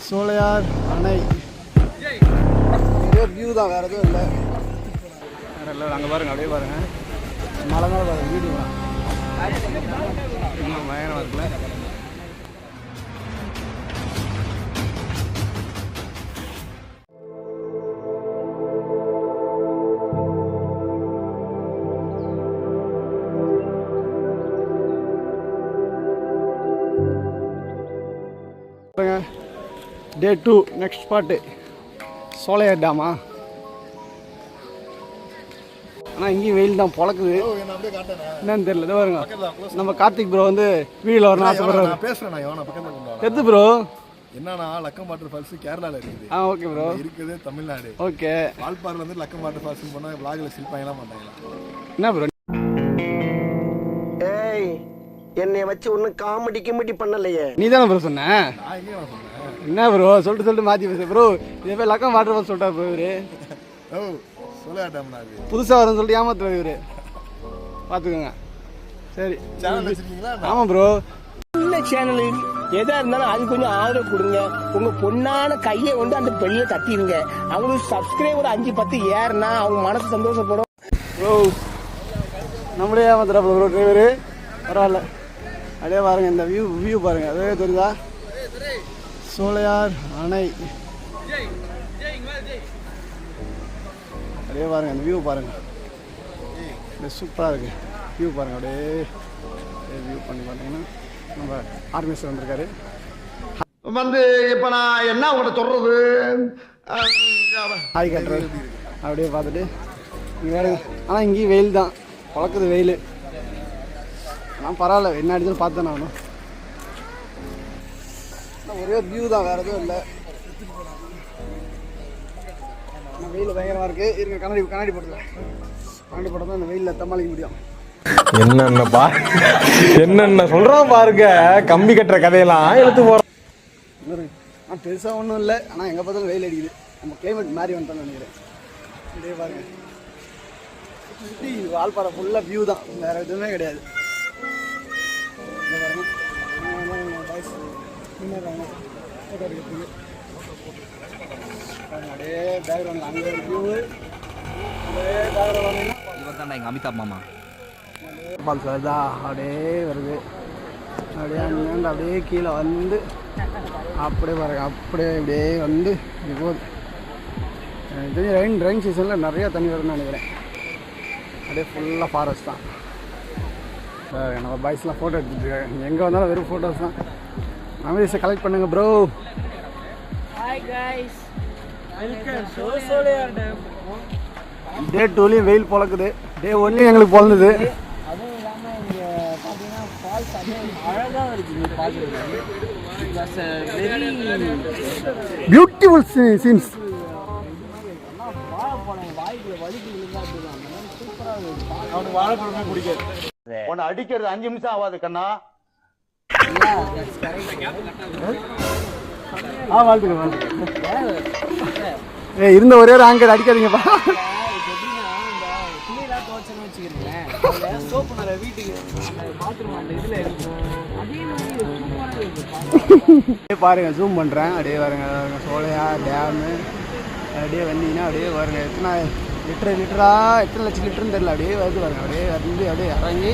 சோலையார் அணை வியூ தான், வேறு எதுவும் இல்லை. வேறு இல்லை, அங்கே பாருங்கள், அப்படியே பாருங்கள். மழை மேலே பாருங்கள், வீடு தான் இன்னும் பயங்கரமாக இருக்குல்ல. டே 2 நெக்ஸ்ட் ஸ்பாட்டு சோலையார் டேமா. ஆனால் இங்கேயும் வெயில் தான் பொழக்குது, என்னன்னு தெரியல. இதை பாருங்க, நம்ம கார்த்திக் ப்ரோ வந்து வீடியோவில் வரணும் ஆசைப்படுறாரு. பேசுகிறேன் எது ப்ரோ? என்னன்னா லக்கம் வாட்டர் ஃபால்ஸ் கேரளாவில் இருக்குது. Okay bro. இருக்குது தமிழ்நாடு. ஓகே. வால்பாறையில் வந்து லக்கம் வாட்டர் ஃபால்ஸ் போனால் விளாகில் சில்பாங்கலாம் மாட்டாங்களா? என்ன ப்ரோ? ஏய், என்னை வச்சு ஒன்றும் காமெடி கிமெடி பண்ணலையே. நீ தானே ப்ரோ சொன்ன? நான் எங்கே சொன்னேன்? என்ன ப்ரோ சொல்லிட்டு மாற்றி பேச ப்ரோ. இதே போய் லக்கம் வாட்டர் ஃபால்ஸ் சொல்லிட்டா ப்ரோ இவரு. ஓ சொல்லாட்டாம்னா அது புதுசாக வரும்னு சொல்லிட்டு ஏமாத்துறாரு இவரு, பார்த்துக்கோங்க. சரி, சேனல் வச்சுருக்கீங்களா? ஆமாம் ப்ரோ. சின்ன சேனல் எதா இருந்தாலும் அது கொஞ்சம் ஆதரவு கொடுங்க. உங்க பொண்ணான கையை வந்து அந்த பெண்ணில தட்டிடுங்க. அவங்களுக்கு சப்ஸ்கிரைபர் 5-10 ஏறுனா அவங்க மனசு சந்தோஷப்படும். ப்ரோ நம்மளே ஏமாத்துறா ப்ரோ டிரைவரு. பரவாயில்ல, அப்படியே பாருங்கள், இந்த வியூ பாருங்கள், அதே தெரியுதா? சோலையார் அணை அப்படியே பாருங்கள், அந்த வியூ பாருங்கள், அப்படியே சூப்பராக இருக்குது. வியூ பாருங்கள், அப்படியே வியூ பண்ணி பார்த்தீங்கன்னா நம்ம ஆர்மிஸ்டர் வந்திருக்காரு. வந்து இப்போ நான் என்ன உங்கள்கிட்ட சொல்றது? ஹாய் கட்டுறாரு, அப்படியே பார்த்துட்டு இங்கே வேறு. ஆனால் இங்கேயும் வெயில் தான் பழக்குது, வெயில். ஆனால் பரவாயில்ல, என்ன அடிச்சாலும் பார்த்தேன் நானும். ஒரே வியூ தான், வேறு எதுவும் இல்லை. ஆனால் வெயில் பயங்கரமாக இருக்குது. இருங்க, கண்ணாடி போட்டுக்கலாம். கண்ணாடி போட்டால் தான் இந்த வெயிலில் சமாளிக்க முடியும். என்னென்ன சொல்கிறோம் பாருங்க, கம்பி கட்டுற கதையெல்லாம் எடுத்து போகிறோம். ஆனால் பெருசாக ஒன்றும் இல்லை, ஆனால் எங்கே பார்த்தாலும் வெயில் அடிக்குது. நம்ம கிளைமேட் மாறி வந்துட்டோம்னு நினைக்கிறேன். இதே பாருங்க, சுற்றி வால்பாறை ஃபுல்லாக வியூ தான், வேறு எதுவுமே கிடையாது. அப்படியே பேக்ரவுண்ட் அங்கே ஒரு வியூ, அப்படியே பேக்ரவுண்ட் இவர் தான் எங்கள் அமிதாப் மாமா. ஃபால்ஸ் வருதா, அப்படியே வருது. அப்படியே அங்கேருந்து அப்படியே கீழே வந்து அப்படியே பாருங்க, அப்படியே இப்படியே வந்து இப்படி போகுது. எனக்கு தெரிஞ்ச ரெயின் சீசனில் நிறையா தண்ணி வரும்னு நினைக்கிறேன். அப்படியே ஃபுல்லாக ஃபாரஸ்ட் தான். நம்ம பாய்ஸ்லாம் ஃபோட்டோ எடுத்துகிட்டு இருக்காங்க. எங்கே வந்தாலும் வெறும் ஃபோட்டோஸ் தான். மெமரிஸை கலெக்ட் பண்ணுங்கள் ப்ரோ. டே 2லையும் வெயில் பொழக்குது, டே 1லையும் எங்களுக்கு பொழந்தது. அதுவும் இல்லாமல் இங்கே பார்த்தீங்கன்னா ஃபால்ஸ் அழகாக இருக்குது பார்க்குறது. Beautiful scenes. வாழைப்பழம் வாய்க்குள்ள வலிக்கு விழுந்தா அப்படிதான், அந்த மாதிரி சூப்பராக இருக்குது. அவனுக்கு வாழைப்பழமே பிடிக்காது. உன்னை அடிக்கிறது 5 நிமிஷம் ஆகாது கண்ணா. வாழ்த்துக்கள். இருந்த ஒரே ஒரு ஆங்கர் அடிக்காதீங்கப்பா. துணியெல்லாம் துவைச்சேன்னு வச்சுக்கிறீங்களேன், சோப்பு நிறைய வீட்டுக்கு பாத்ரூம் அந்த இதில் இருக்கும். அதே மாதிரி சூப்பராக இருக்குது. பாருங்க, ஜூம் பண்ணுறேன். அப்படியே பாருங்க, சோலையார் டேமு. அப்படியே வந்தீங்கன்னா அப்படியே பாருங்க, எத்தனை எத்தனை லட்சம் லிட்டருன்னு தெரியல. அப்படியே வருது பாருங்க, அப்படியே வந்து அப்படியே இறங்கி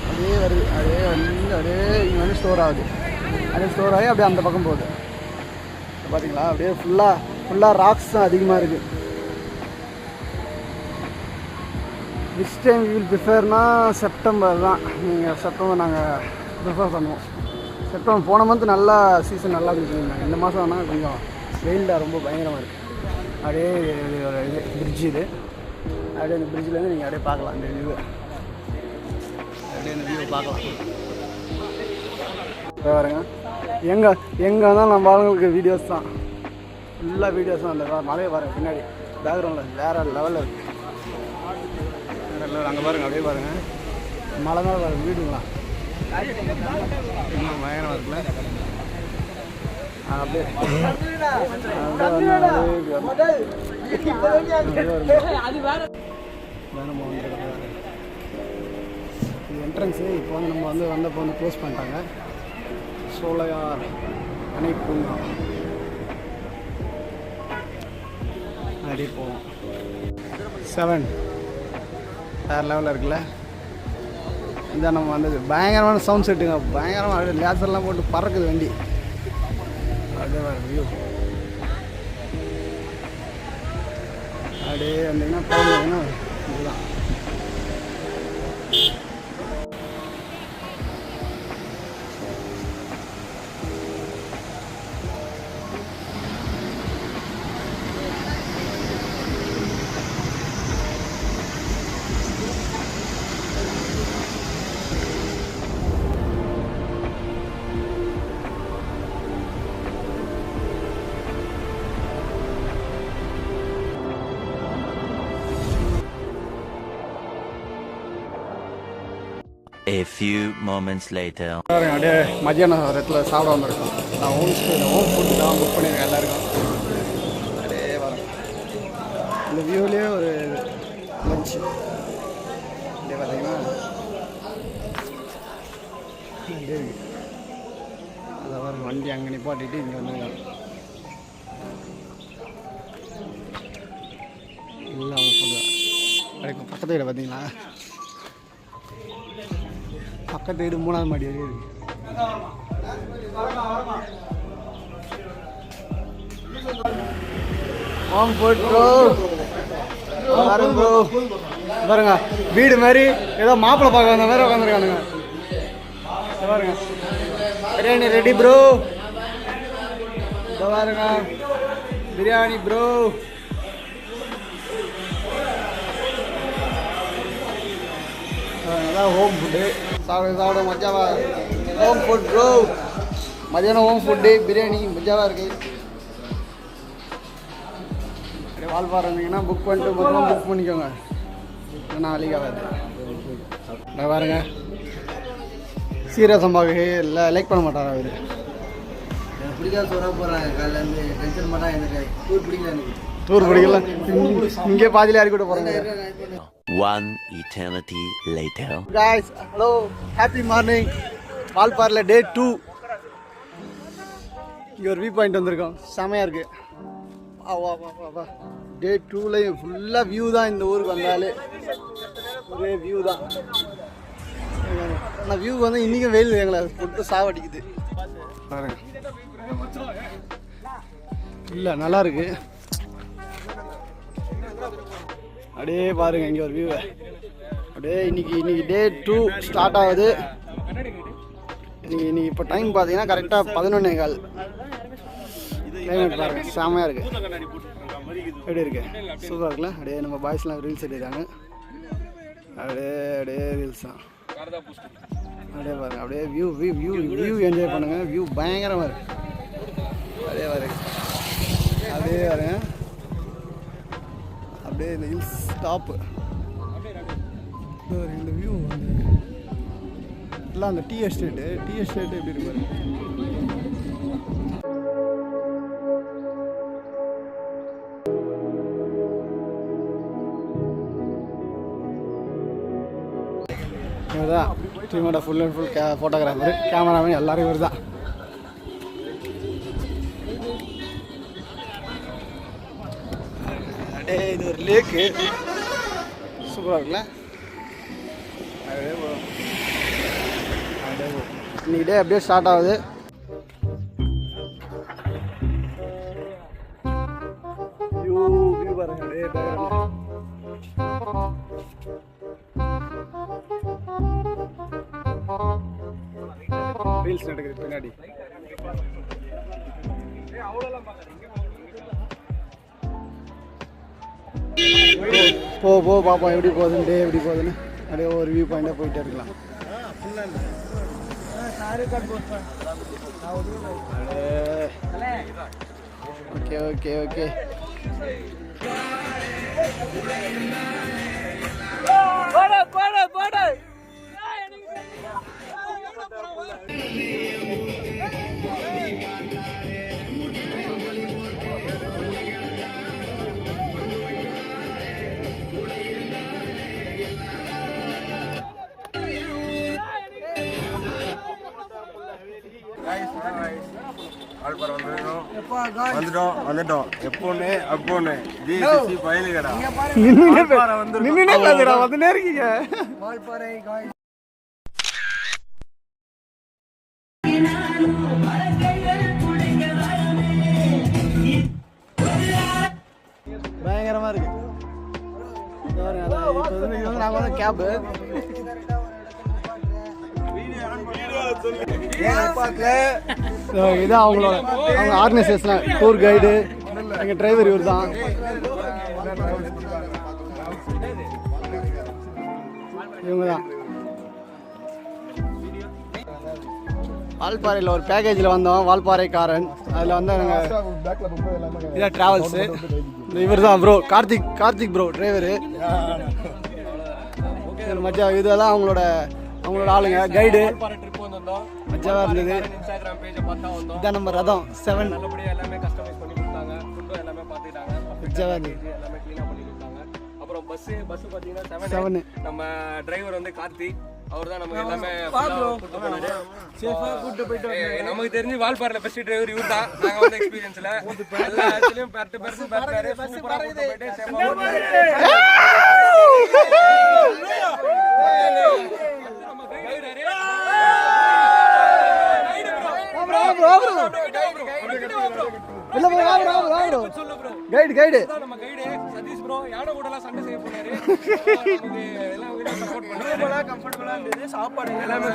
அப்படியே வருது. அப்படியே வந்து அப்படியே இங்கே வந்து ஸ்டோர் ஆகுது. அப்படியே ஸ்டோர் ஆகி அப்படியே அந்த பக்கம் போகுது. பார்த்தீங்களா? அப்படியே ஃபுல்லாக ராக்ஸ் தான் அதிகமாக இருக்குது. விச் டைம் வில் ப்ரிஃபர்னா செப்டம்பர் தான். நீங்கள் செப்டம்பர் நாங்கள் ப்ரிஃபர் பண்ணுவோம். செப்டம்பர் போன மந்த் நல்லா சீசன் நல்லா இருந்துச்சு. இந்த மாதம் ஆனால் கொஞ்சம் வெயில் தான் ரொம்ப பயங்கரமாக இருக்குது. அப்படியே ஒரு இது பிரிட்ஜ், இது அப்படியே அந்த பிரிட்ஜிலேருந்து நீங்கள் அப்படியே பார்க்கலாம் அந்த வியூவை. அப்படியே அந்த வியூவை பார்க்கலாம். பாருங்க, எங்கே இருந்தாலும் நம்ம ஆளுங்களுக்கு வீடியோஸ் தான், ஃபுல்லாக வீடியோஸ் தான். அந்த மலையை பாருங்கள், பின்னாடி பேக்ரவுண்டில் வேறு லெவலில் இருக்குது. வேறு லெவல். அங்கே பாருங்கள், அப்படியே பாருங்கள், மலை மேலே பாருங்கள் வீடுங்களா, இன்னும் பயங்கரமாக இருக்குல்ல. அப்படியே என்ட்ரன்ஸு இப்போ வந்து நம்ம வந்தப்போ க்ளோஸ் பண்ணிட்டாங்க. சோலையார் அணை பூங்கா. அப்படியே போவோம். 7 வேறு லெவலில் இருக்குல்ல. இதான் நம்ம வந்தது. பயங்கரமான சவுண்ட் செட்டுங்க, பயங்கரமாக லேசர்லாம் போட்டு பறக்குது வண்டி. அப்படியே வர வியூ அப்படியே வந்தீங்கன்னா போனீங்கன்னா இதுதான். A few moments later. அப்படியே மதியானம் ஒரு இடத்துல சாப்பிட வந்திருக்கோம். நான் ஹோம் ஃபுட்டு தான் புக் பண்ணியிருக்கேன் எல்லாருக்கும். அப்படியே வரேன். இந்த வியூலேயே ஒரு லஞ்சு அப்படியே பார்த்தீங்கன்னா அப்படியே அதை வர வண்டி அங்கே நிப்பாட்டிட்டு இங்கே வந்துருக்காங்க. எல்லாம் அவங்க சொல்லுவாங்க. அப்படியே பக்கத்து வீடு பார்த்தீங்களா, பக்கத்து வீடு 3வது மாடி வரையும் இருக்கு. பாருங்க வீடு மாதிரி ஏதோ மாப்பிள்ளை பார்க்க வந்த மாதிரி உட்காந்துருக்கானுங்க. பாருங்க பிரியாணி ரெடி ப்ரோ. பாருங்க பிரியாணி ப்ரோ. அதான் ஹோம் ஃபுட்டு சாப்பிட மஜாவா. Home food bro. மதியானம் ஹோம் ஃபுட்டு பிரியாணி மஜாவாக இருக்குது. அப்படியே வால்பாறை இருந்தீங்கன்னா புக் பண்ணிட்டு மொத்தமாக புக் பண்ணிக்கோங்க, ஏன்னா அழிக்காது. பாருங்க சீரக சம்பாவுக்கு இல்லை லைக் பண்ண மாட்டாரா அவர். எனக்கு பிடிக்காத சொல்ல போகிறாங்க காலையிலேருந்து டென்ஷன் பண்ணால் எனக்கு டூர் பிடிக்கல. எனக்கு டூர் பிடிக்கல. இங்கே பாதியில் யாரு கூட போகிறாங்க. One eternity later. Guys, hello, happy morning. வால்பாறையில் டே 2. இங்கே ஒரு வியூ பாயிண்ட் வந்திருக்கோம், செமையாக இருக்குது. வா டே 2லையும் ஃபுல்லாக வியூ தான். இந்த ஊருக்கு வந்தாலே ஒரே வியூ தான். ஆனால் வியூ வந்து இன்றைக்கும் வெயில் எங்களை போட்டு சாவடிக்குது. பாருங்க இல்லை நல்லா இருக்கு. அப்படியே பாருங்க இங்கே ஒரு வியூவை. அப்படியே இன்னைக்கு டே 2 ஸ்டார்ட் ஆகுது. இன்னைக்கு இப்போ டைம் பார்த்தீங்கன்னா கரெக்டாக 11:15. கிளைமேட் பாருங்க செமையாக இருக்கு. எப்படி இருக்கு, சூப்பராக இருக்குல்ல. அப்படியே நம்ம பாய்ஸ்லாம் ரீல்ஸ் எடுக்கிறாங்க. அப்படியே ரீல்ஸ் தான். அப்படியே பாருங்க அப்படியே வியூ என்ஜாய் பண்ணுங்க. வியூ பயங்கரமாக இருக்கு. அப்படியே பாருங்க அப்படியே இந்த ஹில்ஸ் டாப்பு. இந்த வியூ வந்து எல்லாம் அந்த டீ எஸ்டேட்டு எப்படி இருக்கு பாருங்க. இவர் தான் டீமோட full and full photographer, cameraman எல்லாரும் இவர் தான். அப்படியே இது ஒரு லேக்கு, சூப்பராக இருக்குல்ல. இன்னைக்கு டே அப்படியே ஸ்டார்ட் ஆகுது. வியூ பாருங்க அப்படியே ரீல்ஸ் நடக்குது பின்னாடி. போ பார்ப்போம் எப்படி போகுதுன்னு, எப்படி போகுதுன்னு. அப்படியே ஒரு வியூ பாயிண்டாக போயிட்டே இருக்கலாம். ஓகே வந்துட்டோம் எப்போன்னு அப்போன்னு பயலுகடா நின்னுட்டே இல்லாதடா வந்துட்டே இருக்கீங்க வால்பாறை காய் பயங்கரமா இருக்கு. நாங்க வந்து கேப் இதான் அவங்க ஆர்கனைசேஷன் டூர் கைடு எங்கள் டிரைவர் இவர் தான். இவங்க தான் வால்பாறையில் ஒரு பேக்கேஜில் வந்தோம். வால்பாறைக்காரன் அதில் வந்து நாங்கள் இதான் ட்ராவல்ஸு. இவர் தான் ப்ரோ கார்த்திக் ப்ரோ டிரைவரு. மச்சா இதெல்லாம் அவங்களோட ஆளுங்க கைடு. மச்சாவாக இருந்தது. இதான் நம்ம ரதம் 7 மச்சாவாக இருந்தது. அப்புறம் பஸ் பாத்தீங்கன்னா 7 நம்ம டிரைவர் வந்து கார்த்திக். அவர் தான் நமக்கு எல்லாமே சேஃபா கூட்டி போயிட்டு நமக்கு தெரிஞ்சு வால்பாறையில பெஸ்ட் டிரைவர் இவர் தான். நாங்க வந்து எக்ஸ்பீரியன்ஸ்ல எல்லா இடத்துலயும் பர்ஃபெக்ட் சூப்பரா கூட்டி போயிட்டு சேஃபா கைடு நம்ம கைடு சதீஷ் ப்ரோ யானை கூட எல்லாம் சண்டை செய்ய போனாரு. நமக்கு எல்லாம் கூட சப்போர்ட் பண்ணாரு. கம்ஃபர்ட்டபிளா இருந்தது. சாப்பாடு எல்லாமே